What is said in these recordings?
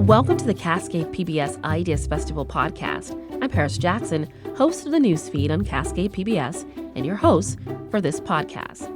Welcome to the Cascade PBS Ideas Festival podcast. I'm Paris Jackson, host of the newsfeed on Cascade PBS, and your host for this podcast.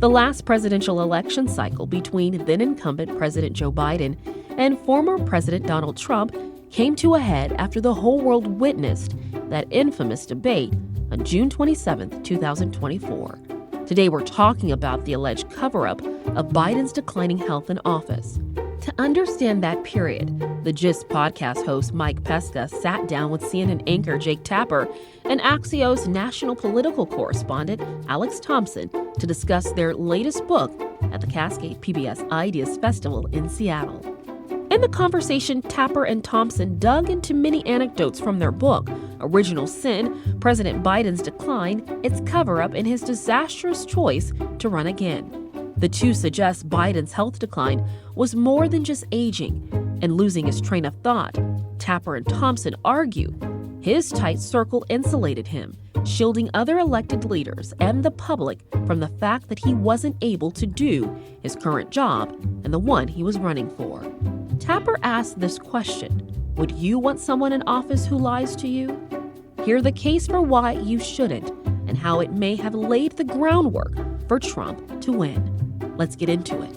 The last presidential election cycle between then-incumbent President Joe Biden and former President Donald Trump came to a head after the whole world witnessed that infamous debate on June 27, 2024. Today we're talking about the alleged cover-up of Biden's declining health in office. To understand that period, the GIST podcast host Mike Pesca sat down with CNN anchor Jake Tapper and Axios national political correspondent Alex Thompson to discuss their latest book at the Cascade PBS Ideas Festival in Seattle. In the conversation, Tapper and Thompson dug into many anecdotes from their book, Original Sin, President Biden's Decline, its cover-up, and his disastrous choice to run again. The two suggest Biden's health decline was more than just aging and losing his train of thought. Tapper and Thompson argue his tight circle insulated him, shielding other elected leaders and the public from the fact that he wasn't able to do his current job and the one he was running for. Tapper asked this question: would you want someone in office who lies to you? Hear the case for why you shouldn't and how it may have laid the groundwork for Trump to win. Let's get into it.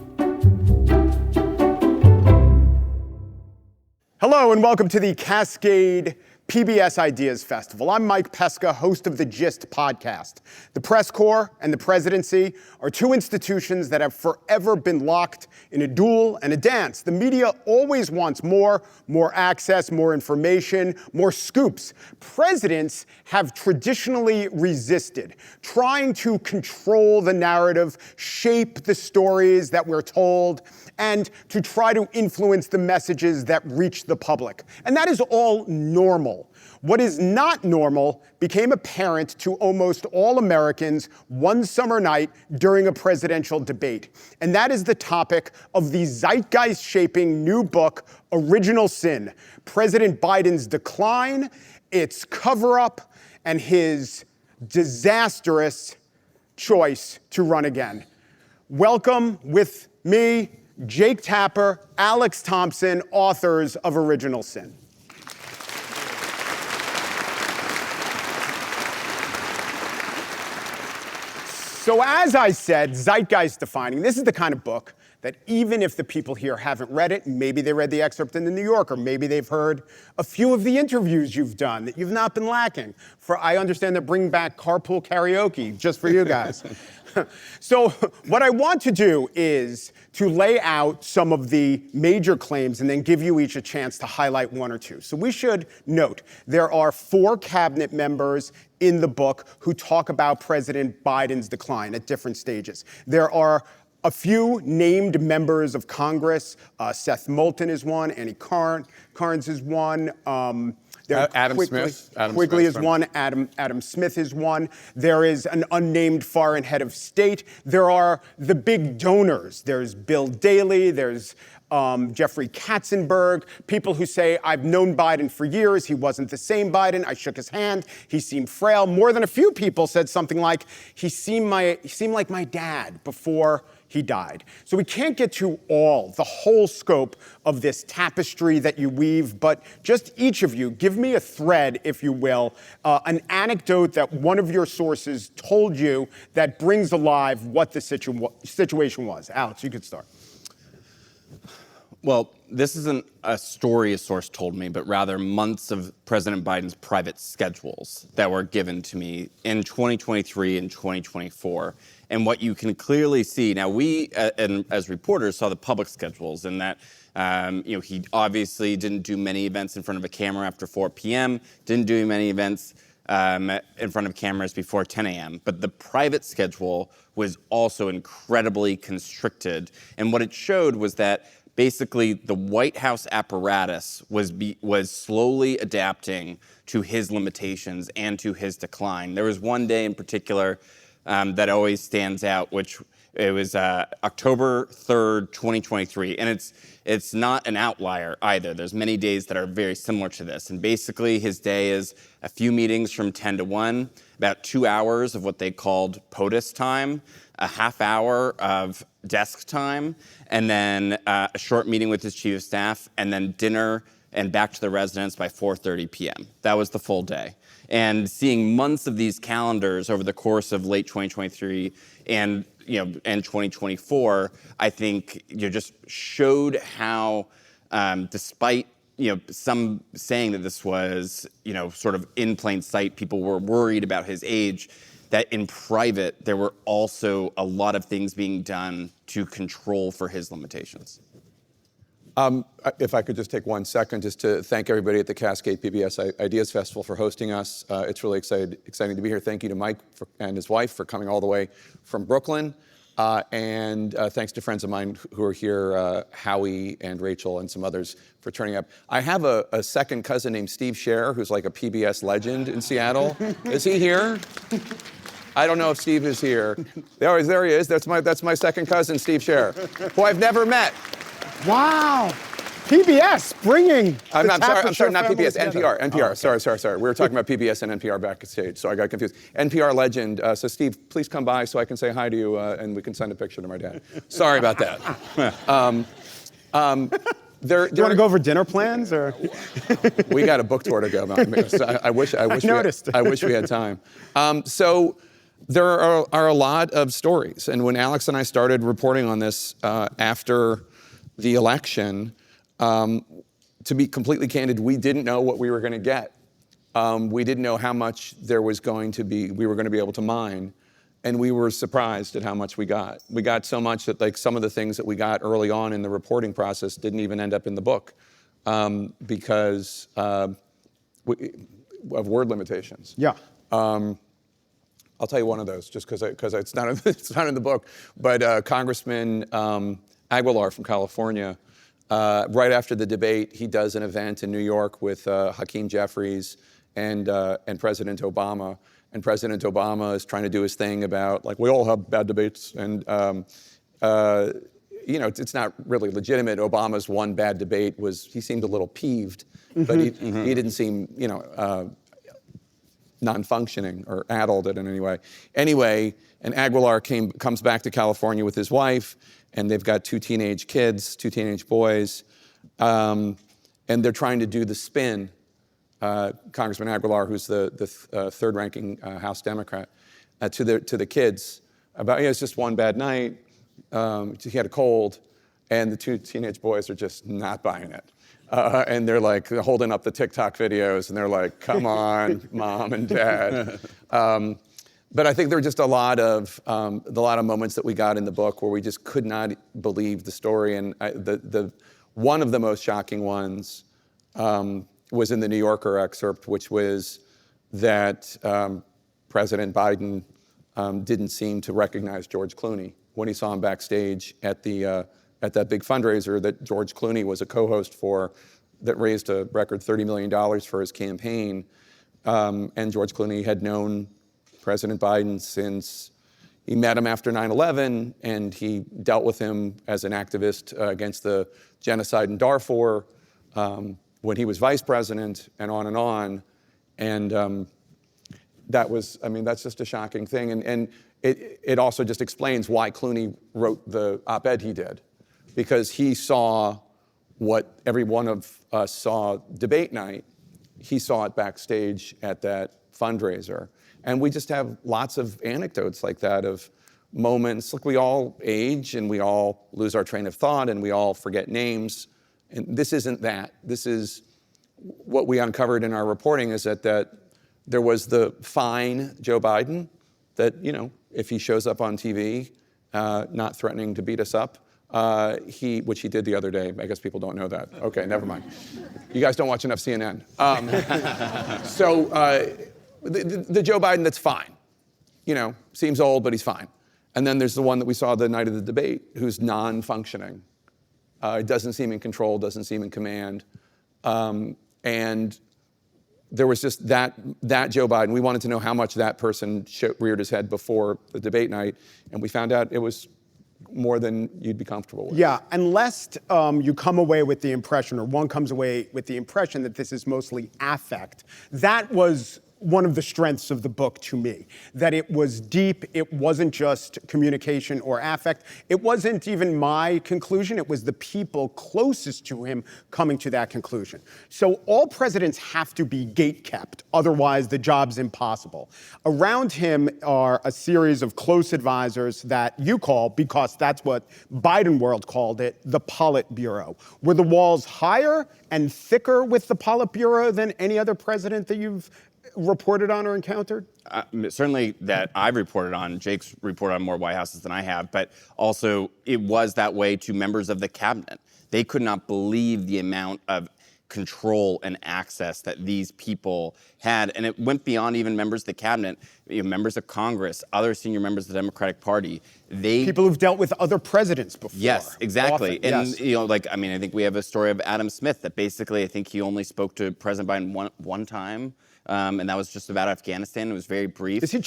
Hello and welcome to the Cascade PBS Ideas Festival. I'm Mike Pesca, host of the GIST podcast. The press corps and the presidency are two institutions that have forever been locked in a duel and a dance. The media always wants more access, more information, more scoops. Presidents have traditionally resisted, trying to control the narrative, shape the stories that we're told, and to try to influence the messages that reach the public. And that is all normal. What is not normal became apparent to almost all Americans one summer night during a presidential debate. And that is the topic of the zeitgeist-shaping new book, Original Sin, President Biden's Decline, its cover-up, and his disastrous choice to run again. Welcome with me, Jake Tapper, Alex Thompson, authors of Original Sin. So as I said, zeitgeist defining, this is the kind of book that even if the people here haven't read it, maybe they read the excerpt in the New Yorker, maybe they've heard a few of the interviews you've done that you've not been lacking. I understand they're bringing back carpool karaoke just for you guys. So what I want to do is to lay out some of the major claims and then give you each a chance to highlight one or two. So we should note there are 4 cabinet members in the book who talk about President Biden's decline at different stages. There are a few named members of Congress. Seth Moulton is one. Annie Carnes is one. Adam Smith. Quigley is one. Adam Smith is one. There is an unnamed foreign head of state. There are the big donors. There's Bill Daley. There's Jeffrey Katzenberg, people who say, I've known Biden for years. He wasn't the same Biden. I shook his hand. He seemed frail. More than a few people said something like, he seemed like my dad before he died. So we can't get to the whole scope of this tapestry that you weave, but just each of you, give me a thread, if you will, an anecdote that one of your sources told you that brings alive what the situation was. Alex, you could start. Well, this isn't a story a source told me, but rather months of President Biden's private schedules that were given to me in 2023 and 2024. And what you can clearly see, now we, as reporters, saw the public schedules and that he obviously didn't do many events in front of a camera after 4 p.m., didn't do many events in front of cameras before 10 a.m. But the private schedule was also incredibly constricted. And what it showed was that basically the White House apparatus was slowly adapting to his limitations and to his decline. There was one day in particular that always stands out, which it was October 3rd, 2023. And it's not an outlier either. There's many days that are very similar to this. And basically his day is a few meetings from 10 to 1, about 2 hours of what they called POTUS time, a half hour of desk time, and then a short meeting with his chief of staff, and then dinner and back to the residence by 4:30 p.m. That was the full day. And seeing months of these calendars over the course of late 2023 and 2024, I think just showed how, despite some saying that this was sort of in plain sight, people were worried about his age, that in private there were also a lot of things being done to control for his limitations. If I could just take 1 second just to thank everybody at the Cascade PBS Ideas Festival for hosting us. It's really exciting to be here. Thank you to Mike and his wife for coming all the way from Brooklyn. And thanks to friends of mine who are here, Howie and Rachel and some others for turning up. I have a second cousin named Steve Scher, who's like a PBS legend in Seattle. Is he here? I don't know if Steve is here. There he is. That's my second cousin, Steve Scher, who I've never met. Wow. PBS bringing. I'm sorry, not PBS, NPR. Oh, okay. Sorry. We were talking about PBS and NPR backstage, so I got confused. NPR legend. So Steve, please come by so I can say hi to you and we can send a picture to my dad. Sorry about that. Do you want to go over dinner plans or? We got a book tour to go. I wish we had time. So there are a lot of stories, and when Alex and I started reporting on this after the election, to be completely candid, we didn't know what we were going to get. We didn't know how much we were going to be able to mine, and we were surprised at how much we got. We got so much that like some of the things that we got early on in the reporting process didn't even end up in the book because of word limitations. Yeah. I'll tell you one of those just because it's not in the book. But Congressman Aguilar from California, right after the debate, he does an event in New York with Hakeem Jeffries and President Obama. And President Obama is trying to do his thing about, like, we all have bad debates. And, it's not really legitimate. Obama's one bad debate was, he seemed a little peeved, but he didn't seem, non-functioning or addled in any way. Anyway, and Aguilar comes back to California with his wife, and they've got two teenage boys, and they're trying to do the spin. Congressman Aguilar, who's the third-ranking House Democrat, to the kids about, it's just one bad night. He had a cold, and the two teenage boys are just not buying it. And they're like holding up the TikTok videos, and they're like, "Come on, Mom and Dad." But I think there were just a lot of moments that we got in the book where we just could not believe the story. And the one of the most shocking ones was in the New Yorker excerpt, which was that President Biden didn't seem to recognize George Clooney when he saw him backstage at that big fundraiser that George Clooney was a co-host for, that raised a record $30 million for his campaign. And George Clooney had known President Biden since he met him after 9/11, and he dealt with him as an activist against the genocide in Darfur when he was vice president, and on and on. And that's just a shocking thing. And it also just explains why Clooney wrote the op-ed he did, because he saw what every one of us saw debate night. He saw it backstage at that fundraiser. And we just have lots of anecdotes like that, of moments. Look, we all age and we all lose our train of thought and we all forget names. And this isn't that. This is what we uncovered in our reporting, is that there was the fine Joe Biden that, if he shows up on TV, not threatening to beat us up, which he did the other day. I guess people don't know that. Okay, never mind. You guys don't watch enough CNN. The Joe Biden that's fine, seems old, but he's fine. And then there's the one that we saw the night of the debate, who's non-functioning. Doesn't seem in control, doesn't seem in command. And there was just that Joe Biden. We wanted to know how much that person reared his head before the debate night, and we found out it was more than you'd be comfortable with. Yeah, unless you come away with the impression, or one comes away with the impression that this is mostly affect. That was one of the strengths of the book to me, that it was deep. It wasn't just communication or affect. It wasn't even my conclusion. It was the people closest to him coming to that conclusion. So all presidents have to be gatekept. Otherwise, the job's impossible. Around him are a series of close advisors that you call, because that's what Biden world called it, the Politburo. Were the walls higher and thicker with the Politburo than any other president that you've reported on or encountered? Certainly that I've reported on. Jake's reported on more White Houses than I have, but also it was that way to members of the cabinet. They could not believe the amount of control and access that these people had, and it went beyond even members of the cabinet, members of Congress, other senior members of the Democratic Party. People who've dealt with other presidents before. Yes, exactly. Often, and yes. I think we have a story of Adam Smith that basically I think he only spoke to President Biden one time. And that was just about Afghanistan. It was very brief. Was he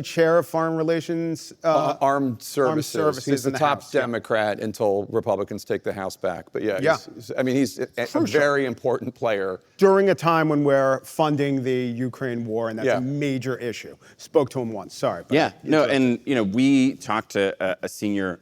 chair of foreign relations? Armed services. He's the top House, Democrat until Republicans take the House back. But he's a very important player. During a time when we're funding the Ukraine war, and that's a major issue. Spoke to him once. Sorry. We talked to a senior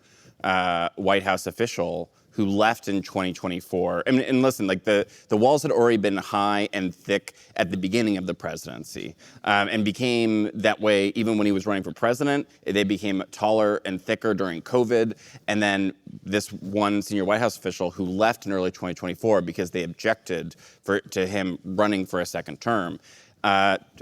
White House official who left in 2024. And listen, the walls had already been high and thick at the beginning of the presidency, and became that way even when he was running for president. They became taller and thicker during COVID. And then this one senior White House official who left in early 2024 because they objected to him running for a second term,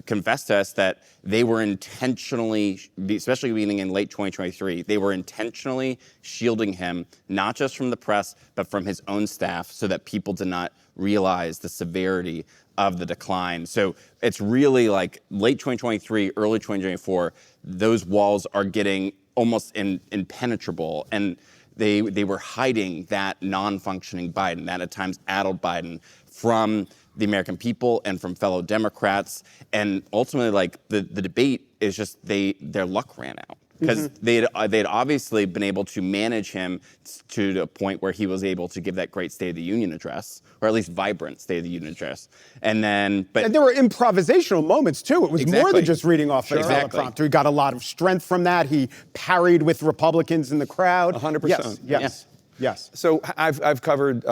confessed to us that they were intentionally, especially beginning in late 2023, they were intentionally shielding him, not just from the press, but from his own staff, so that people did not realize the severity of the decline. So it's really like late 2023, early 2024, those walls are getting almost impenetrable. And they were hiding that non-functioning Biden, that at times addled Biden, from the American people and from fellow Democrats. And ultimately, the debate is just their luck ran out. Because they'd obviously been able to manage him to the point where he was able to give that great State of the Union address, or at least vibrant State of the Union address. And there were improvisational moments too. It was more than just reading off the teleprompter. He got a lot of strength from that. He parried with Republicans in the crowd. 100%. Yes. So I've covered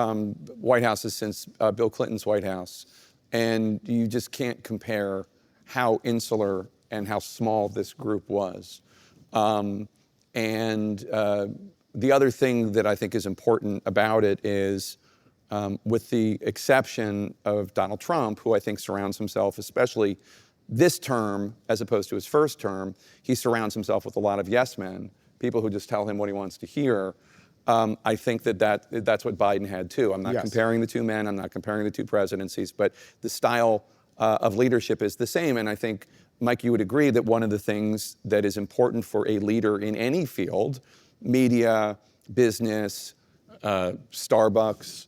White Houses since Bill Clinton's White House, and you just can't compare how insular and how small this group was. The other thing that I think is important about it is, with the exception of Donald Trump, who I think surrounds himself, especially this term as opposed to his first term, he surrounds himself with a lot of yes men, people who just tell him what he wants to hear. I think that's what Biden had too. I'm not comparing the two men, I'm not comparing the two presidencies, but the style of leadership is the same. And I think, Mike, you would agree that one of the things that is important for a leader in any field, media, business, Starbucks,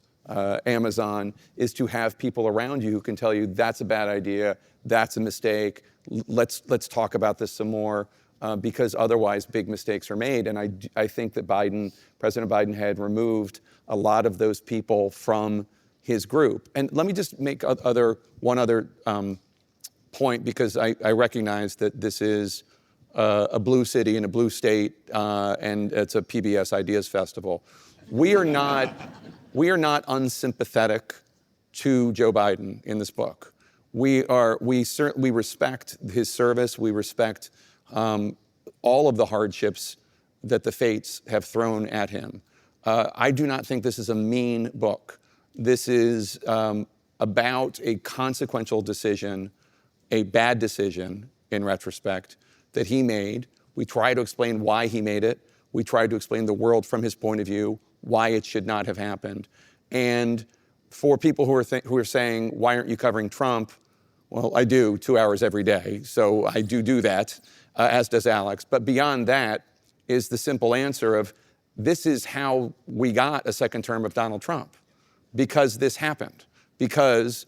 Amazon, is to have people around you who can tell you that's a bad idea, that's a mistake, let's talk about this some more, because otherwise big mistakes are made. And I think that President Biden had removed a lot of those people from his group. And let me just make one other point, because I recognize that this is a blue city and a blue state, and it's a PBS Ideas Festival. We are not unsympathetic to Joe Biden in this book. We respect his service. We respect all of the hardships that the fates have thrown at him. I do not think this is a mean book. This is about a consequential decision, a bad decision in retrospect, that he made. We try to explain why he made it. We try to explain the world from his point of view, why it should not have happened. And for people who are saying, why aren't you covering Trump? Well, I do 2 hours every day, so I do that, as does Alex. But beyond that is the simple answer of, this is how we got a second term of Donald Trump, because this happened, because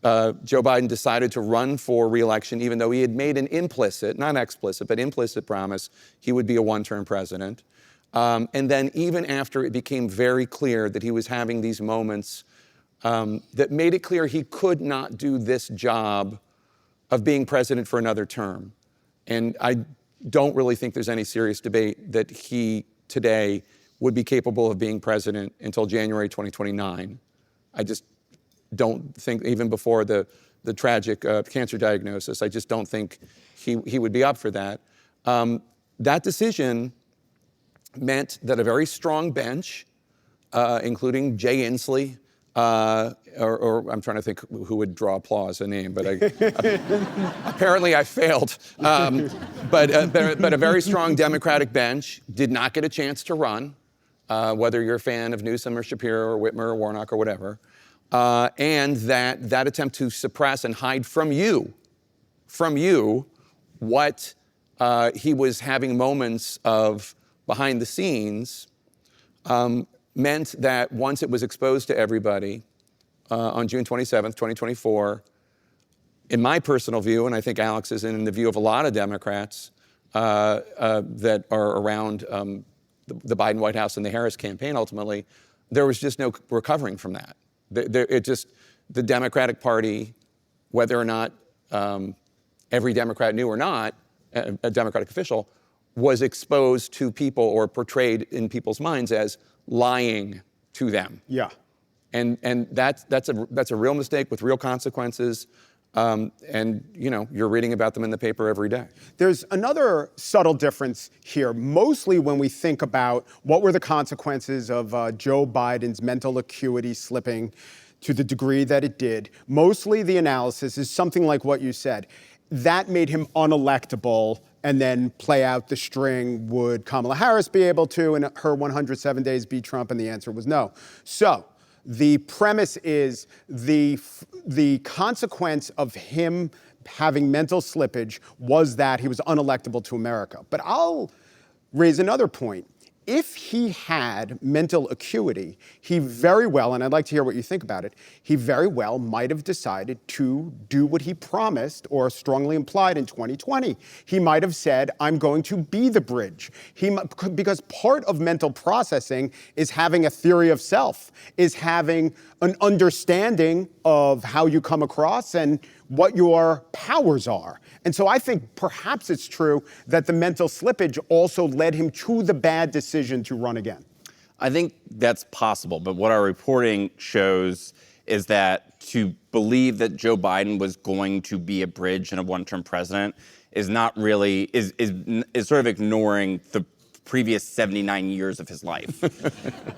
Joe Biden decided to run for re-election even though he had made an implicit, not explicit, but implicit promise he would be a one-term president. And then even after it became very clear that he was having these moments that made it clear he could not do this job of being president for another term. And I don't really think there's any serious debate that he today would be capable of being president until January 2029. I just don't think, even before the tragic cancer diagnosis, I just don't think he would be up for that. That decision meant that a very strong bench, including Jay Inslee, or I'm trying to think who would draw applause, a name, but apparently I failed. But a very strong Democratic bench did not get a chance to run, whether you're a fan of Newsom or Shapiro or Whitmer or Warnock or whatever, and that attempt to suppress and hide from you what he was having moments of behind the scenes meant that once it was exposed to everybody on June 27th, 2024, in my personal view, and I think Alex is in the view of a lot of Democrats that are around the Biden White House and the Harris campaign ultimately, there was just no recovering from that. The Democratic Party, whether or not every Democrat knew or not, a Democratic official, was exposed to people or portrayed in people's minds as lying to them. Yeah. And that's a real mistake with real consequences. And you're reading about them in the paper every day. There's another subtle difference here. Mostly when we think about what were the consequences of Joe Biden's mental acuity slipping to the degree that it did, mostly the analysis is something like what you said. That made him unelectable, and then play out the string. Would Kamala Harris be able to, in her 107 days, beat Trump? And the answer was no. So the premise is the consequence of him having mental slippage was that he was unelectable to America. But I'll raise another point. If he had mental acuity, he very well, and I'd like to hear what you think about it, he very well might have decided to do what he promised or strongly implied in 2020. He might have said, I'm going to be the bridge. Because part of mental processing is having a theory of self, is having an understanding of how you come across and what your powers are. And so I think perhaps it's true that the mental slippage also led him to the bad decision to run again. I think that's possible, but what our reporting shows is that to believe that Joe Biden was going to be a bridge and a one-term president is not really, is sort of ignoring the previous 79 years of his life.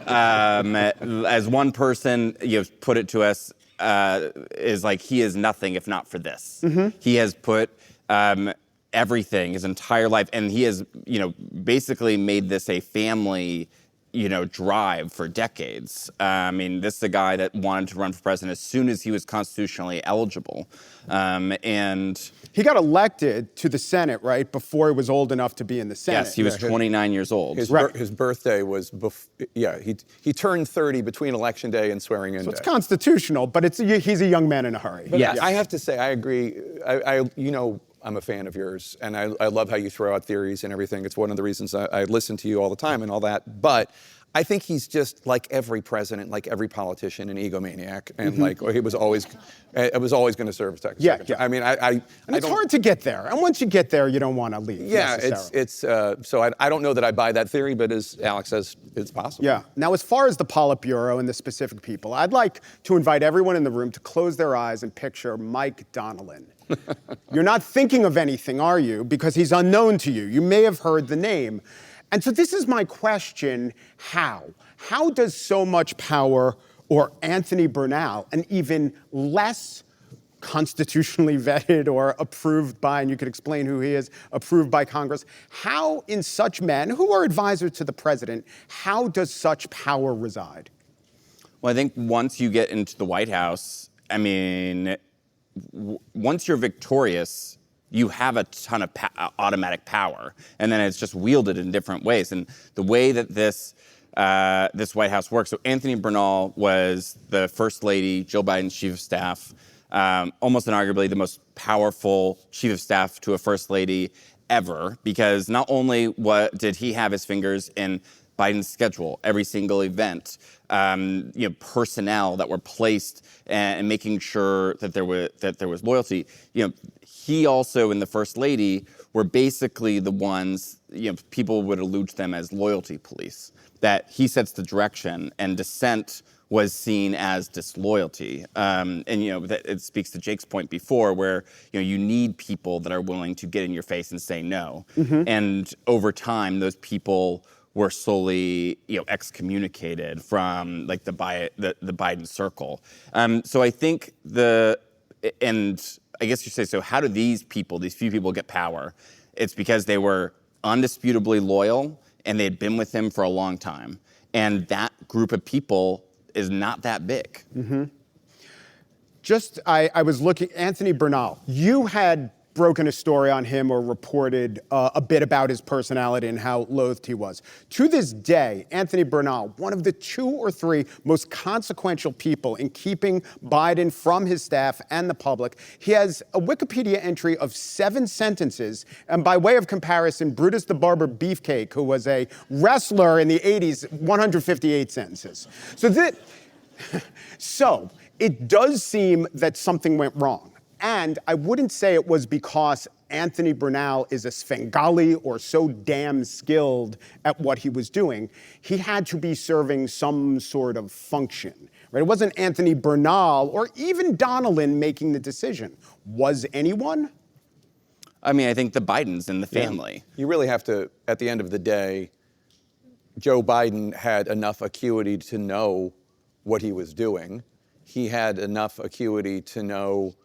As one person put it to us, is like, he is nothing if not for this. Mm-hmm. He has put everything, his entire life, and he has, basically made this a family, drive for decades. This is a guy that wanted to run for president as soon as he was constitutionally eligible. And he got elected to the Senate, right, before he was old enough to be in the Senate. Yes, he was 29 years old. His birthday was, he turned 30 between Election Day and swearing in day. So it's constitutional, but he's a young man in a hurry. But yes. I have to say, I agree. I'm a fan of yours, and I love how you throw out theories and everything. It's one of the reasons I listen to you all the time and all that. But I think he's just like every president, like every politician, an egomaniac, and it was always going to serve as secretary. Yeah. I mean, and it's hard to get there, and once you get there, you don't want to leave. Yeah, so I don't know that I buy that theory, but as Alex says, it's possible. Yeah. Now, as far as the Politburo and the specific people, I'd like to invite everyone in the room to close their eyes and picture Mike Donnellan. You're not thinking of anything, are you? Because he's unknown to you. You may have heard the name. And so this is my question, how? How does so much power, or Anthony Bernal, an even less constitutionally vetted or approved by, and you could explain who he is, approved by Congress, how in such men, who are advisors to the president, how does such power reside? Well, I think once you get into the White House, once you're victorious, you have a ton of automatic power, and then it's just wielded in different ways. And the way that this White House works, so Anthony Bernal was the First Lady, Jill Biden's chief of staff, almost inarguably the most powerful chief of staff to a First Lady ever, because not only did he have his fingers in Biden's schedule, every single event, personnel that were placed and making sure that there was loyalty. he also and the First Lady were basically the ones, people would allude to them as loyalty police, that he sets the direction and dissent was seen as disloyalty. That it speaks to Jake's point before where, you need people that are willing to get in your face and say no. And over time, those people were slowly, excommunicated from like the Biden circle. So I think and I guess you say, so how do these few people get power? It's because they were undisputably loyal and they had been with him for a long time. And that group of people is not that big. I was looking, Anthony Bernal, you had broken a story on him or reported a bit about his personality and how loathed he was. To this day, Anthony Bernal, one of the 2 or 3 most consequential people in keeping Biden from his staff and the public, he has a Wikipedia entry of 7 sentences. And by way of comparison, Brutus the Barber Beefcake, who was a wrestler in the 80s, 158 sentences. So it does seem that something went wrong. And I wouldn't say it was because Anthony Bernal is a Svengali or so damn skilled at what he was doing. He had to be serving some sort of function, right? It wasn't Anthony Bernal or even Donnellan making the decision. Was anyone? I mean, I think the Bidens and the family. You really have to, at the end of the day, Joe Biden had enough acuity to know what he was doing. He had enough acuity to know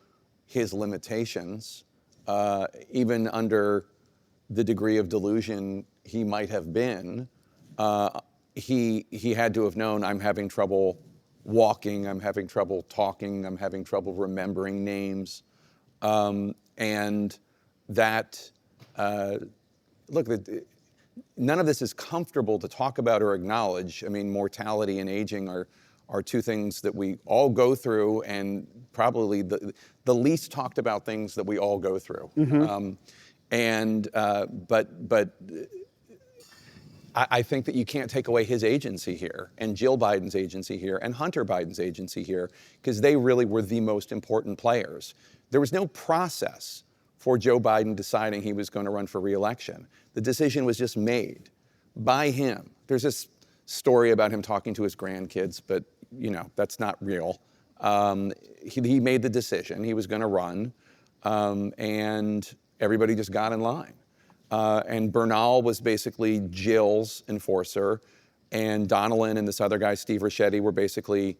his limitations, even under the degree of delusion he might have been. He had to have known, I'm having trouble walking, I'm having trouble talking, I'm having trouble remembering names. And that, look, none of this is comfortable to talk about or acknowledge. I mean, mortality and aging are 2 things that we all go through, and probably the least talked about things that we all go through. But I think that you can't take away his agency here, and Jill Biden's agency here, and Hunter Biden's agency here, because they really were the most important players. There was no process for Joe Biden deciding he was going to run for re-election. The decision was just made by him. There's this story about him talking to his grandkids, but that's not real. He made the decision he was going to run, and everybody just got in line. And Bernal was basically Jill's enforcer, and Donnellan and this other guy, Steve Ricchetti, were basically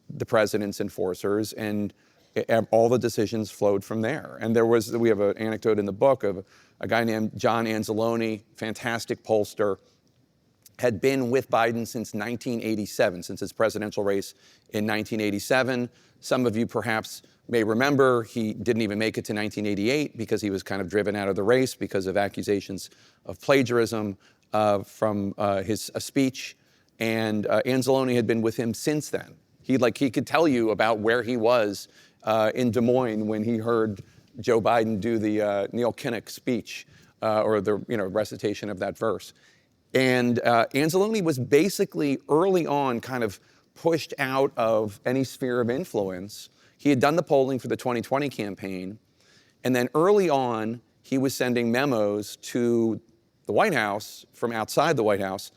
the president's enforcers, and all the decisions flowed from there. And we have an anecdote in the book of a guy named John Anzalone, fantastic pollster, had been with Biden since 1987, since his presidential race in 1987. Some of you perhaps may remember he didn't even make it to 1988 because he was kind of driven out of the race because of accusations of plagiarism from his speech. And Anzalone had been with him since then. He could tell you about where he was in Des Moines when he heard Joe Biden do the Neil Kinnock speech or the recitation of that verse. And Anzalone was basically early on kind of pushed out of any sphere of influence. He had done the polling for the 2020 campaign. And then early on, he was sending memos to the White House from outside the White House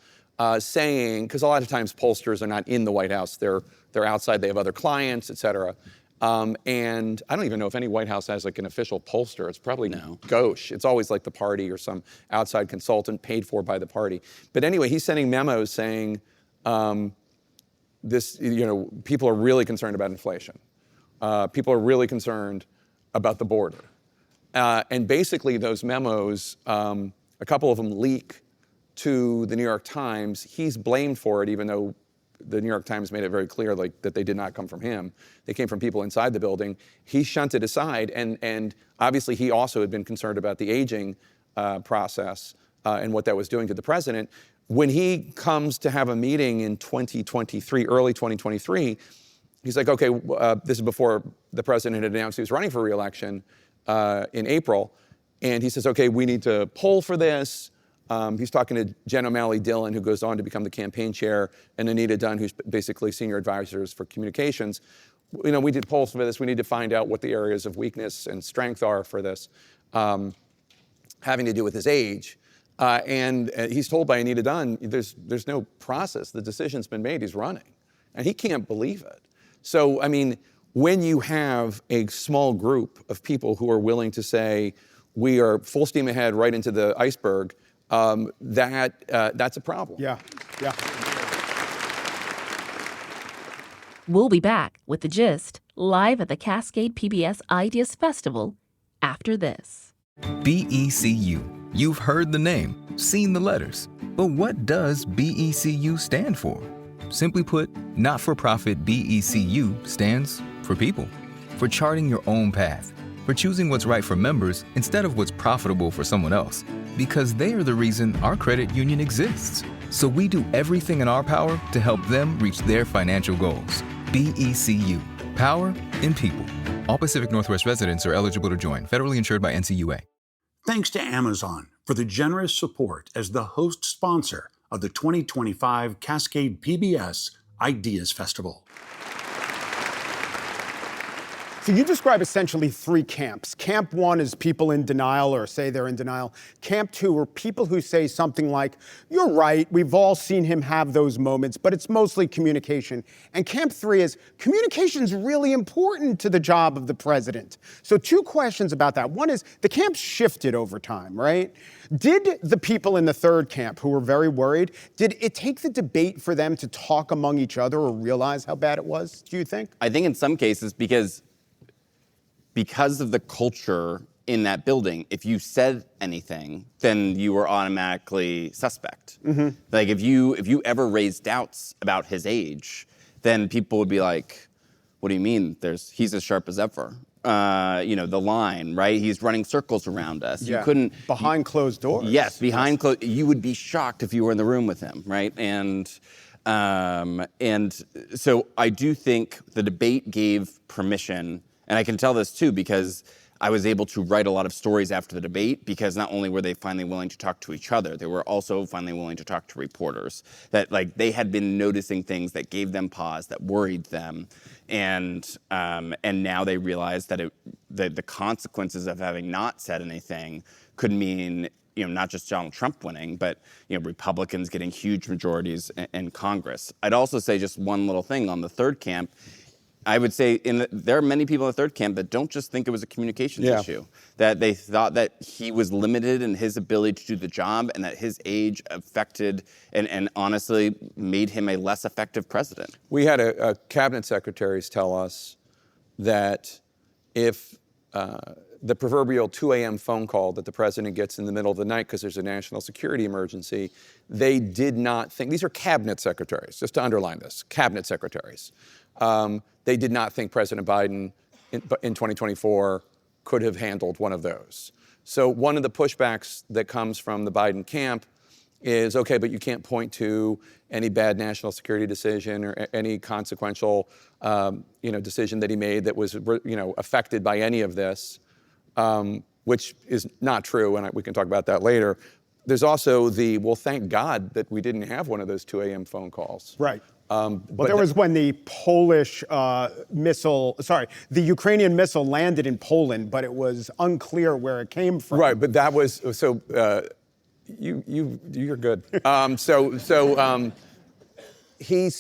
saying, because a lot of times pollsters are not in the White House, they're outside, they have other clients, et cetera. And I don't even know if any White House has like an official pollster. It's probably gauche. It's always like the party or some outside consultant paid for by the party. But anyway, he's sending memos saying people are really concerned about inflation. People are really concerned about the border. And basically those memos, a couple of them leak to the New York Times. He's blamed for it, even though the New York Times made it very clear that they did not come from him. They came from people inside the building. He shunted aside, and obviously he also had been concerned about the aging process and what that was doing to the president. When he comes to have a meeting in 2023, early 2023, he's like, okay, this is before the president had announced he was running for re-election in April, and he says, okay, we need to poll for this. He's talking to Jen O'Malley Dillon, who goes on to become the campaign chair, and Anita Dunn, who's basically senior advisors for communications. we did polls for this. We need to find out what the areas of weakness and strength are for this, having to do with his age. And he's told by Anita Dunn, there's no process. The decision's been made. He's running. And he can't believe it. So, I mean, when you have a small group of people who are willing to say, we are full steam ahead right into the iceberg, that's a problem. Yeah. We'll be back with The Gist live at the Cascade PBS Ideas Festival after this. BECU. You've heard the name, seen the letters. But what does BECU stand for? Simply put, not-for-profit BECU stands for people. For charting your own path. For choosing what's right for members instead of what's profitable for someone else. Because they are the reason our credit union exists. So we do everything in our power to help them reach their financial goals. BECU. Power in people. All Pacific Northwest residents are eligible to join. Federally insured by NCUA. Thanks to Amazon for the generous support as the host sponsor of the 2025 Cascade PBS Ideas Festival. So you describe essentially three camps. Camp one is people in denial or say they're in denial. Camp two are people who say something like, you're right, we've all seen him have those moments, but it's mostly communication. And camp three is communication's really important to the job of the president. So two questions about that. One is the camps shifted over time, right? Did the people in the third camp who were very worried, did it take the debate for them to talk among each other or realize how bad it was, do you think? I think in some cases because of the culture in that building, if you said anything, then you were automatically suspect. Mm-hmm. Like if you ever raised doubts about his age, then people would be like, what do you mean? He's as sharp as ever. The line, right? He's running circles around us. Yeah. You couldn't behind closed doors. Yes, behind closed. You would be shocked if you were in the room with him, right? And so I do think the debate gave permission. And I can tell this too because I was able to write a lot of stories after the debate because not only were they finally willing to talk to each other, they were also finally willing to talk to reporters. That like they had been noticing things that gave them pause, that worried them, and now they realized that the consequences of having not said anything could mean not just Donald Trump winning, but Republicans getting huge majorities in Congress. I'd also say just one little thing on the third camp. I would say there are many people in the third camp that don't just think it was a communications issue, that they thought that he was limited in his ability to do the job and that his age affected and honestly made him a less effective president. We had a cabinet secretaries tell us that if the proverbial 2 a.m. phone call that the president gets in the middle of the night because there's a national security emergency, they did not think, these are cabinet secretaries, just to underline this, cabinet secretaries. They did not think President Biden in 2024 could have handled one of those. So one of the pushbacks that comes from the Biden camp is, okay, but you can't point to any bad national security decision or any consequential, decision that he made that was, affected by any of this, which is not true, and we can talk about that later. There's also well, thank God that we didn't have one of those 2 a.m. phone calls. Right. But there was when the the Ukrainian missile landed in Poland, but it was unclear where it came from. Right, but that was, you're good. He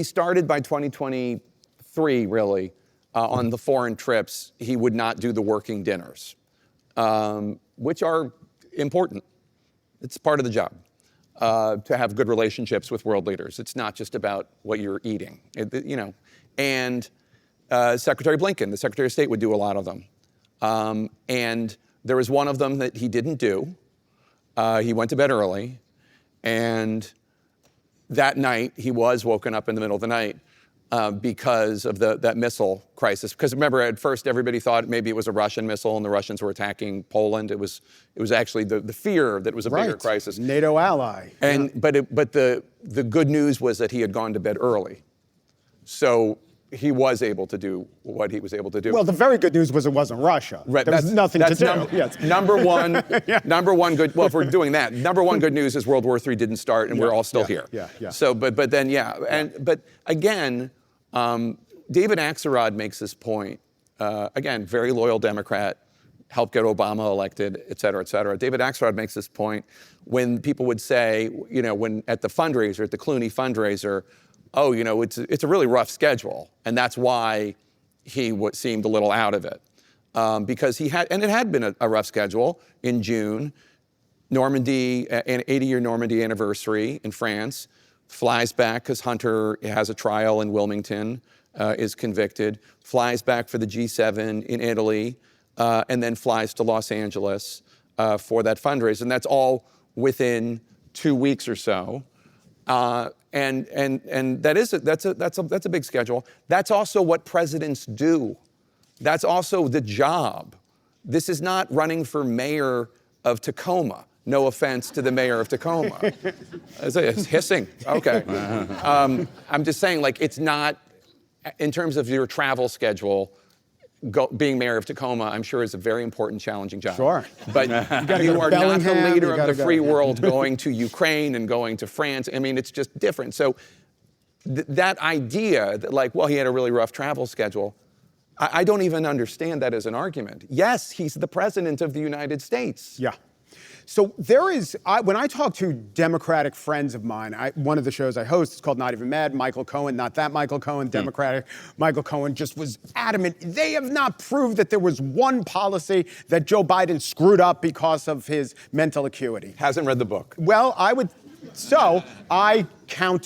started by 2023, really, on the foreign trips. He would not do the working dinners, which are important. It's part of the job. To have good relationships with world leaders. It's not just about what you're eating, And Secretary Blinken, the Secretary of State, would do a lot of them. And there was one of them that he didn't do. He went to bed early, and that night he was woken up in the middle of the night because of that missile crisis. Because remember, at first everybody thought maybe it was a Russian missile and the Russians were attacking Poland. It was actually the fear that it was a bigger crisis. NATO ally. But the good news was that he had gone to bed early, so he was able to do what he was able to do. Well, the very good news was it wasn't Russia. Right. There was nothing to do. Number one. Number one good. Well, if we're doing that, number one good news is World War III didn't start, and we're all still here. Yeah. So, but then, but again, David Axelrod makes this point, again, very loyal Democrat, helped get Obama elected, et cetera, et cetera. David Axelrod makes this point when people would say, when at the fundraiser, at the Clooney fundraiser, oh, it's a really rough schedule. And that's why he seemed a little out of it. Because it had been a rough schedule in June. Normandy, an 80-year Normandy anniversary in France, flies back because Hunter has a trial in Wilmington, is convicted, flies back for the G7 in Italy, and then flies to Los Angeles for that fundraiser. And that's all within 2 weeks or so. And that's a big schedule. That's also what presidents do. That's also the job. This is not running for mayor of Tacoma. No offense to the mayor of Tacoma. It's hissing. Okay. I'm just saying, it's not, in terms of your travel schedule, being mayor of Tacoma, I'm sure, is a very important, challenging job. Sure. But you are not the leader of the free world going to Ukraine and going to France. I mean, it's just different. So that idea that, he had a really rough travel schedule, I don't even understand that as an argument. Yes, he's the president of the United States. Yeah. So there is, when I talk to Democratic friends of mine, one of the shows I host is called Not Even Mad. Michael Cohen, not that Michael Cohen, Democratic Michael Cohen, just was adamant. They have not proved that there was one policy that Joe Biden screwed up because of his mental acuity. Hasn't read the book. Well, so I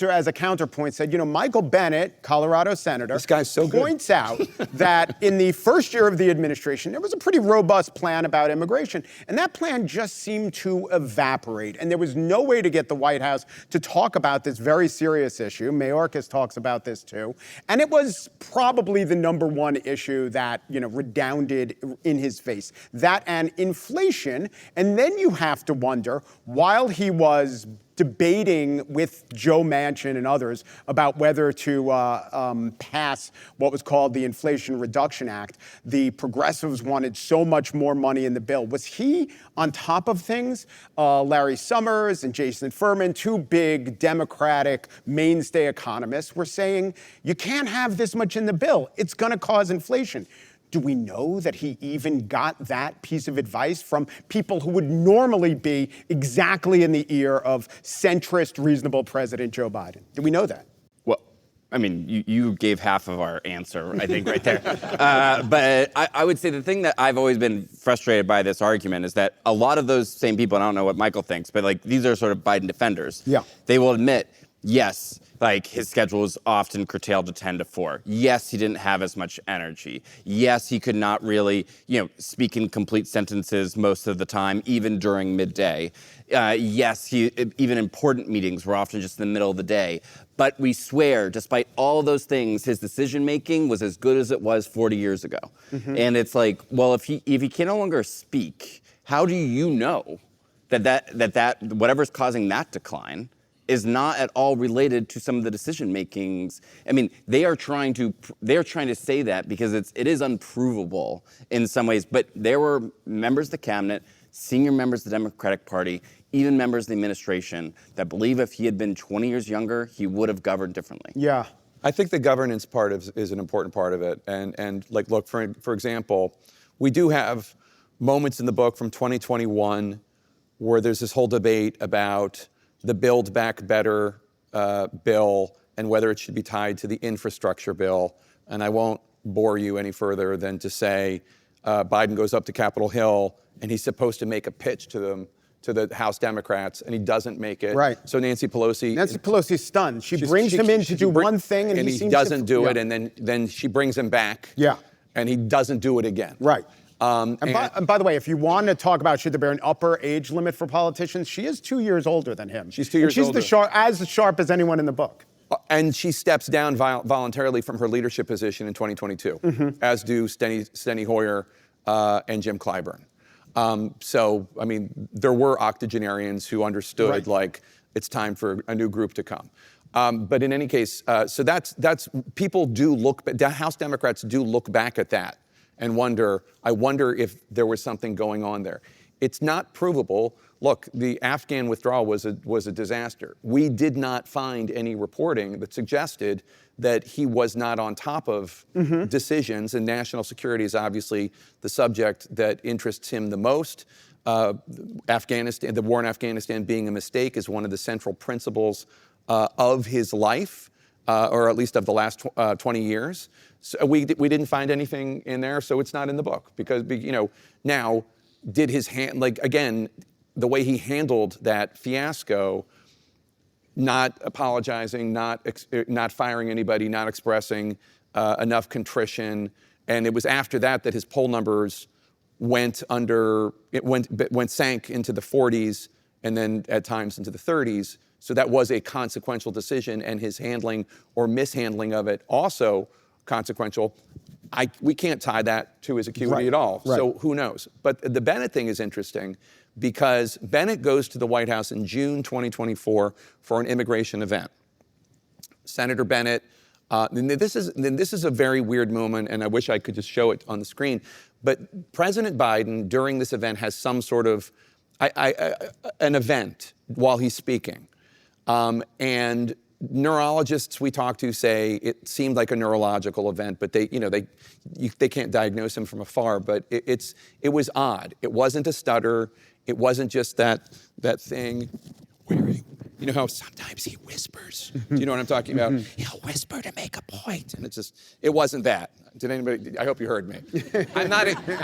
as a counterpoint said, Michael Bennet, Colorado senator, this guy's so good, points out that in the first year of the administration, there was a pretty robust plan about immigration. And that plan just seemed to evaporate. And there was no way to get the White House to talk about this very serious issue. Mayorkas talks about this too. And it was probably the number one issue that, redounded in his face. That and inflation. And then you have to wonder, while he was debating with Joe Manchin and others about whether to pass what was called the Inflation Reduction Act, the progressives wanted so much more money in the bill. Was he on top of things? Larry Summers and Jason Furman, two big Democratic mainstay economists, were saying, you can't have this much in the bill. It's going to cause inflation. Do we know that he even got that piece of advice from people who would normally be exactly in the ear of centrist, reasonable President Joe Biden? Do we know that? Well, I mean, you gave half of our answer, I think, right there. But I would say the thing that I've always been frustrated by this argument is that a lot of those same people, and I don't know what Michael thinks, but these are sort of Biden defenders. Yeah. They will admit, yes, his schedule was often curtailed to 10 to 4. Yes, he didn't have as much energy. Yes, he could not really, speak in complete sentences most of the time, even during midday. Yes, even important meetings were often just in the middle of the day. But we swear, despite all those things, his decision-making was as good as it was 40 years ago. Mm-hmm. And it's well, if he can no longer speak, how do you know that whatever's causing that decline is not at all related to some of the decision makings? I mean, they are trying to say that because it is unprovable in some ways. But there were members of the cabinet, senior members of the Democratic Party, even members of the administration that believe if he had been 20 years younger, he would have governed differently. Yeah. I think the governance part is an important part of it. And look, for example, we do have moments in the book from 2021 where there's this whole debate about the Build Back Better bill and whether it should be tied to the infrastructure bill. And I won't bore you any further than to say Biden goes up to Capitol Hill and he's supposed to make a pitch to the House Democrats, and he doesn't make it. Right. So Nancy Pelosi's stunned. She brings him in to do one thing, and he doesn't do it, and then she brings him back. Yeah. And he doesn't do it again. Right. And by the way, if you want to talk about should there be an upper age limit for politicians, she is 2 years older than him. She's 2 years older. She's as sharp as anyone in the book. And she steps down voluntarily from her leadership position in 2022, as do Steny Hoyer and Jim Clyburn. So, I mean, there were octogenarians who understood, it's time for a new group to come. But in any case, so that's people do look, House Democrats do look back at that and I wonder if there was something going on there. It's not provable. Look, the Afghan withdrawal was a disaster. We did not find any reporting that suggested that he was not on top of decisions, and national security is obviously the subject that interests him the most. Afghanistan, the war in Afghanistan being a mistake is one of the central principles of his life, or at least of the last 20 years. So we didn't find anything in there, so it's not in the book. Because, now, did his hand, again, the way he handled that fiasco, not apologizing, not firing anybody, not expressing enough contrition, and it was after that his poll numbers sank into the 40s and then at times into the 30s. So that was a consequential decision, and his handling or mishandling of it also consequential. We can't tie that to his acuity at all. Right. So who knows? But the Bennett thing is interesting because Bennett goes to the White House in June 2024 for an immigration event. Senator Bennett, this is a very weird moment, and I wish I could just show it on the screen. But President Biden, during this event, has some sort of an event while he's speaking. And neurologists we talk to say it seemed like a neurological event, but they can't diagnose him from afar. But it was odd. It wasn't a stutter. It wasn't just that thing where you know how sometimes he whispers. Do you know what I'm talking about? He'll whisper to make a point, and it wasn't that. Did anybody? I hope you heard me. I'm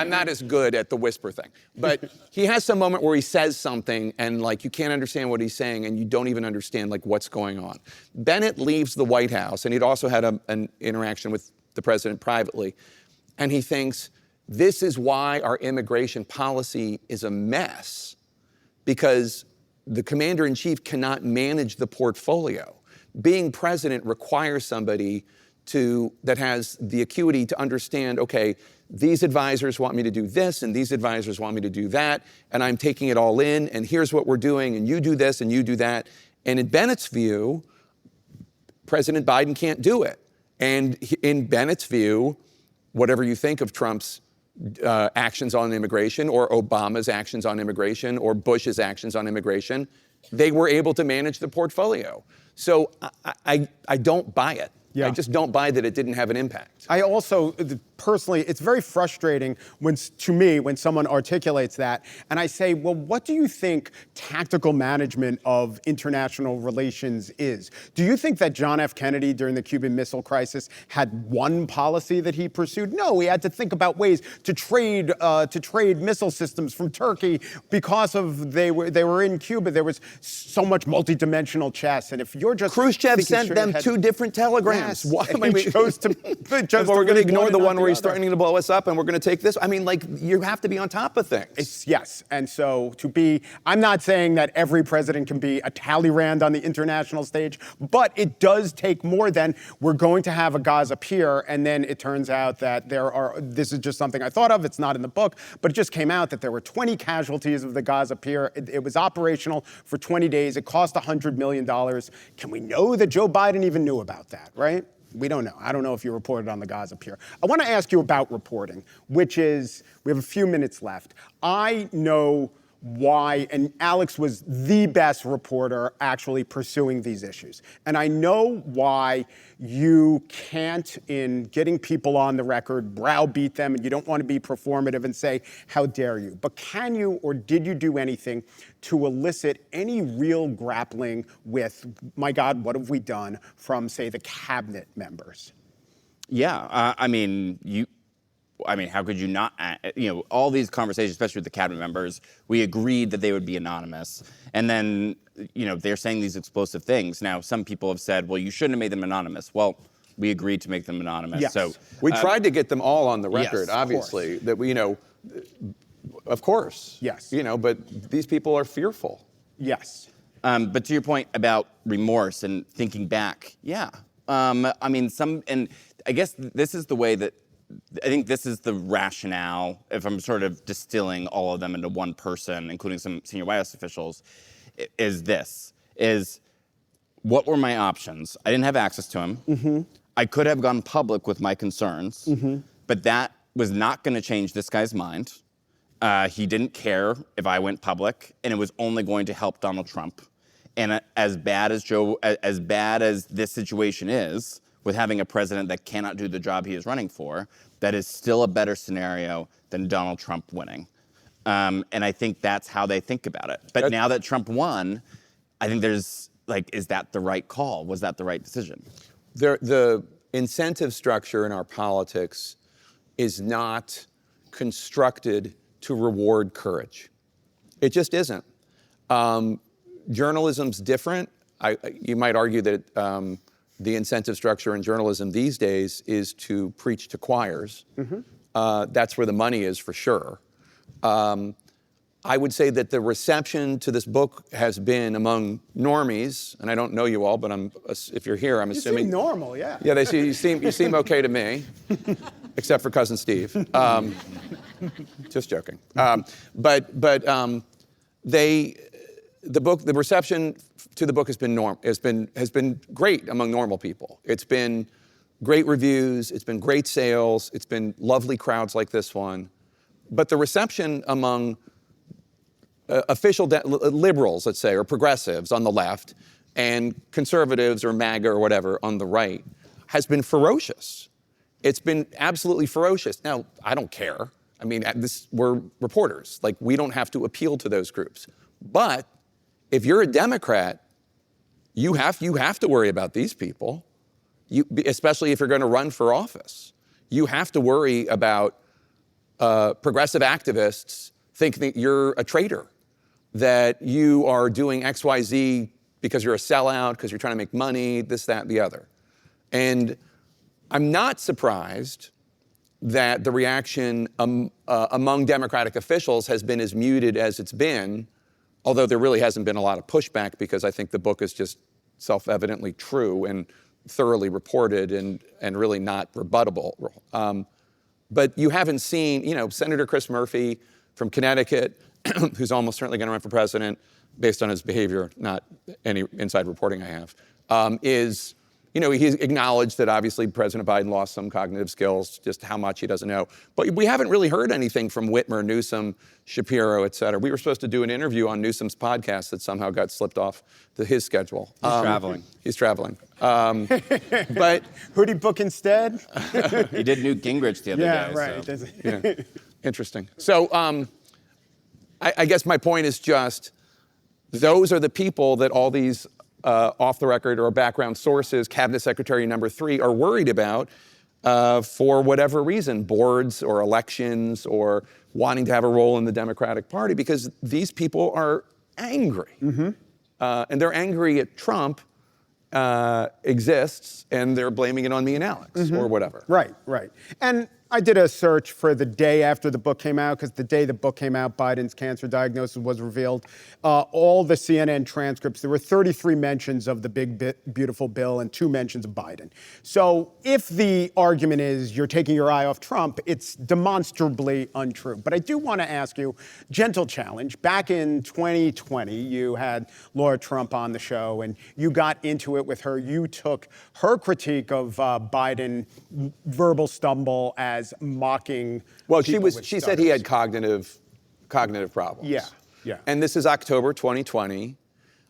not as good at the whisper thing, but he has some moment where he says something and you can't understand what he's saying, and you don't even understand what's going on. Bennett leaves the White House, and he'd also had an interaction with the president privately, and he thinks this is why our immigration policy is a mess, because the commander-in-chief cannot manage the portfolio. Being president requires somebody that has the acuity to understand, okay, these advisors want me to do this, and these advisors want me to do that, and I'm taking it all in, and here's what we're doing, and you do this, and you do that. And in Bennett's view, President Biden can't do it. And in Bennett's view, whatever you think of Trump's actions on immigration, or Obama's actions on immigration, or Bush's actions on immigration, they were able to manage the portfolio. So I don't buy it. Yeah. I just don't buy that it didn't have an impact. I also, personally, it's very frustrating to me when someone articulates that, and I say, well, what do you think tactical management of international relations is? Do you think that John F. Kennedy during the Cuban Missile Crisis had one policy that he pursued? No, he had to think about ways to trade missile systems from Turkey because they were in Cuba. There was so much multidimensional chess, and if you're just Khrushchev sent them two different telegrams. Yes. Why? He chose to we're going to ignore the one where he's threatening to blow us up, and we're going to take this. I mean, you have to be on top of things. Yes, and so I'm not saying that every president can be a Talleyrand on the international stage, but it does take more than we're going to have a Gaza pier, and then it turns out that this is just something I thought of, it's not in the book, but it just came out that there were 20 casualties of the Gaza pier. It was operational for 20 days. It cost $100 million. Can we know that Joe Biden even knew about that, right? We don't know. I don't know if you reported on the Gaza pier. I want to ask you about reporting, which is, we have a few minutes left. I know why, and Alex was the best reporter actually pursuing these issues. And I know why you can't, in getting people on the record, browbeat them, and you don't want to be performative and say, how dare you? But can you, or did you do anything to elicit any real grappling with, my God, what have we done, from, say, the cabinet members? Yeah, how could you not, all these conversations, especially with the cabinet members, we agreed that they would be anonymous. And then, they're saying these explosive things. Now, some people have said, well, you shouldn't have made them anonymous. Well, we agreed to make them anonymous. Yes. So we tried to get them all on the record, yes, obviously, that we, of course. Yes. But these people are fearful. Yes. But to your point about remorse and thinking back, yeah. And I guess this is the way that, I think this is the rationale, if I'm sort of distilling all of them into one person, including some senior White House officials, is what were my options? I didn't have access to him. Mm-hmm. I could have gone public with my concerns, but that was not going to change this guy's mind. He didn't care if I went public, and it was only going to help Donald Trump. And as bad as this situation is, with having a president that cannot do the job he is running for, that is still a better scenario than Donald Trump winning. And I think that's how they think about it. But now that Trump won, I think there's is that the right call? Was that the right decision? The incentive structure in our politics is not constructed to reward courage. It just isn't. Journalism's different. You might argue that the incentive structure in journalism these days is to preach to choirs. That's where the money is, for sure. I would say that the reception to this book has been among normies, and I don't know you all, but if you're here, I'm assuming. You seem normal, yeah. Yeah, you seem okay to me, except for cousin Steve. Just joking. The reception to the book has been great among normal people. It's been great reviews. It's been great sales. It's been lovely crowds like this one. But the reception among official liberals, let's say, or progressives on the left, and conservatives or MAGA or whatever on the right, has been ferocious. It's been absolutely ferocious. Now, I don't care. I mean, we're reporters. We don't have to appeal to those groups. But if you're a Democrat, you have to worry about these people, especially if you're going to run for office. You have to worry about progressive activists think that you're a traitor, that you are doing X, Y, Z because you're a sellout, because you're trying to make money, this, that, the other. And I'm not surprised that the reaction among Democratic officials has been as muted as it's been, although there really hasn't been a lot of pushback, because I think the book is just self-evidently true and thoroughly reported and really not rebuttable. But you haven't seen, Senator Chris Murphy from Connecticut, who's almost certainly going to run for president based on his behavior, not any inside reporting I have, he's acknowledged that obviously President Biden lost some cognitive skills, just how much he doesn't know. But we haven't really heard anything from Whitmer, Newsom, Shapiro, et cetera. We were supposed to do an interview on Newsom's podcast that somehow got slipped off his schedule. He's traveling. But who'd he book instead? He did Newt Gingrich the other day. Yeah, right. So. Yeah. Interesting. So I guess my point is just, those are the people that all these off the record or background sources, Cabinet Secretary number 3, are worried about for whatever reason, boards or elections or wanting to have a role in the Democratic Party, because these people are angry. And they're angry at Trump exists, and they're blaming it on me and Alex or whatever. Right. And I did a search for the day after the book came out, because the day the book came out, Biden's cancer diagnosis was revealed. All the CNN transcripts, there were 33 mentions of the big, beautiful bill and 2 mentions of Biden. So if the argument is you're taking your eye off Trump, it's demonstrably untrue. But I do want to ask you, gentle challenge. Back in 2020, you had Laura Trump on the show, and you got into it with her. You took her critique of Biden verbal stumble as mocking. Well, she said he had cognitive problems. Yeah. And this is October 2020.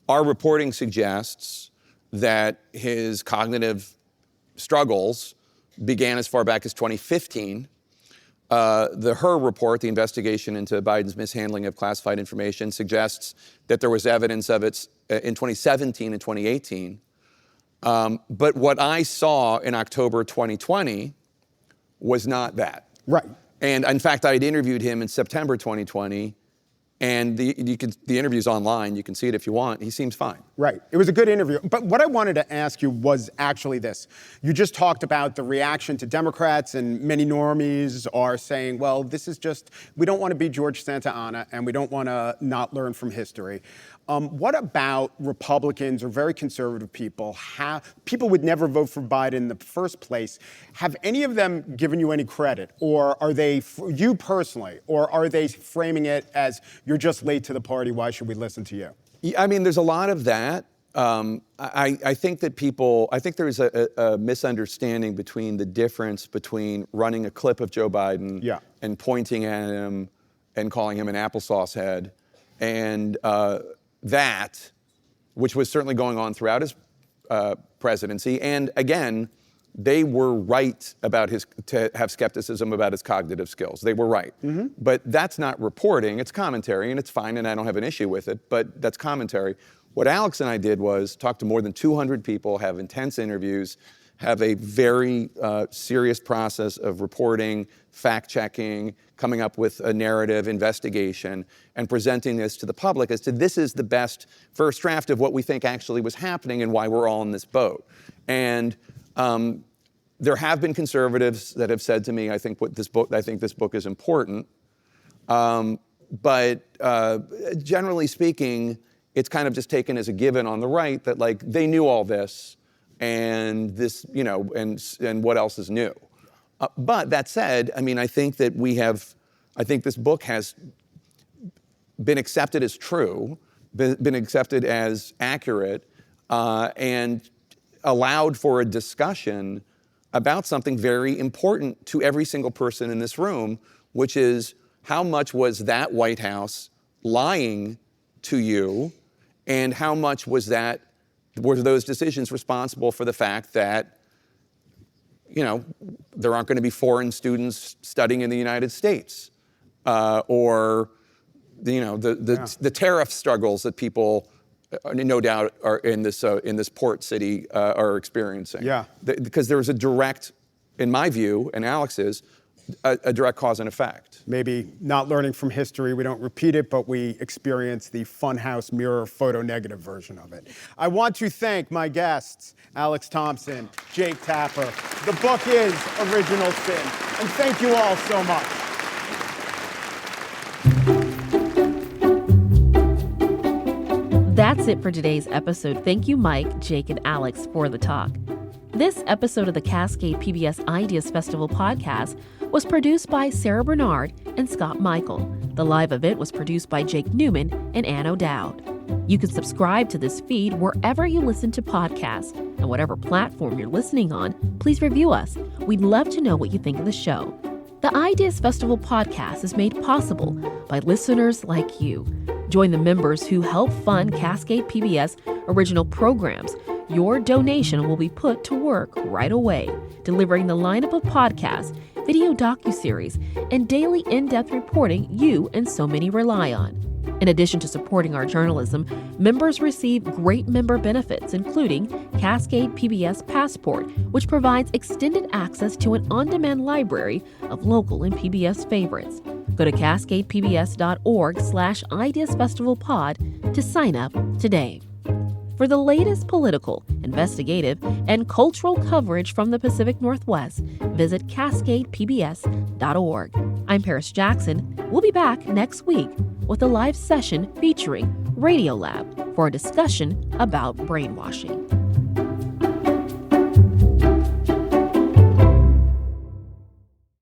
Our reporting suggests that his cognitive struggles began as far back as 2015. Her report, the investigation into Biden's mishandling of classified information, suggests that there was evidence of it in 2017 and 2018. But what I saw in October 2020 was not that. Right. And in fact, I had interviewed him in September 2020, and the interview's online. You can see it if you want. He seems fine. Right. It was a good interview. But what I wanted to ask you was actually this. You just talked about the reaction to Democrats, and many normies are saying, well, this is just, we don't want to be George Santa Anna, and we don't want to not learn from history. What about Republicans or very conservative people? People would never vote for Biden in the first place. Have any of them given you any credit? Or are they, you personally, or are they framing it as you're just late to the party, why should we listen to you? I mean, there's a lot of that. I think that there's a misunderstanding between the difference between running a clip of Joe Biden and pointing at him and calling him an applesauce head. And that, which was certainly going on throughout his presidency. And again, they were right about to have skepticism about his cognitive skills. They were right. But that's not reporting, it's commentary, and it's fine, and I don't have an issue with it, but that's commentary. What Alex and I did was talk to more than 200 people, have intense interviews, have a very serious process of reporting, fact-checking, coming up with a narrative, investigation, and presenting this to the public as to this is the best first draft of what we think actually was happening and why we're all in this boat. And there have been conservatives that have said to me, I think this book is important. But generally speaking, it's kind of just taken as a given on the right that like they knew all this and this, you know, and what else is new. But that said, I mean, I think this book has been accepted as true, been accepted as accurate, and allowed for a discussion about something very important to every single person in this room, which is how much was that White House lying to you, and how much were those decisions responsible for the fact that, you know, there aren't going to be foreign students studying in the United States, or the tariff struggles that people, no doubt, are in this port city are experiencing. Yeah, because there was a direct, in my view, and Alex's, a direct cause and effect. Maybe not learning from history, we don't repeat it, but we experience the funhouse mirror photo negative version of it. I want to thank my guests, Alex Thompson, Jake Tapper. The book is Original Sin. And thank you all so much. That's it for today's episode. Thank you, Mike, Jake, and Alex for the talk. This episode of the Cascade PBS Ideas Festival podcast was produced by Sarah Bernard and Scott Michael. The live event was produced by Jake Newman and Ann O'Dowd. You can subscribe to this feed wherever you listen to podcasts, and whatever platform you're listening on, please review us. We'd love to know what you think of the show. The Ideas Festival podcast is made possible by listeners like you. Join the members who help fund Cascade PBS original programs. Your donation will be put to work right away, delivering the lineup of podcasts, video docuseries, and daily in-depth reporting you and so many rely on. In addition to supporting our journalism, members receive great member benefits, including Cascade PBS Passport, which provides extended access to an on-demand library of local and PBS favorites. Go to cascadepbs.org/ideasfestivalpod to sign up today. For the latest political, investigative, and cultural coverage from the Pacific Northwest, visit cascadepbs.org. I'm Paris Jackson. We'll be back next week with a live session featuring Radiolab for a discussion about brainwashing.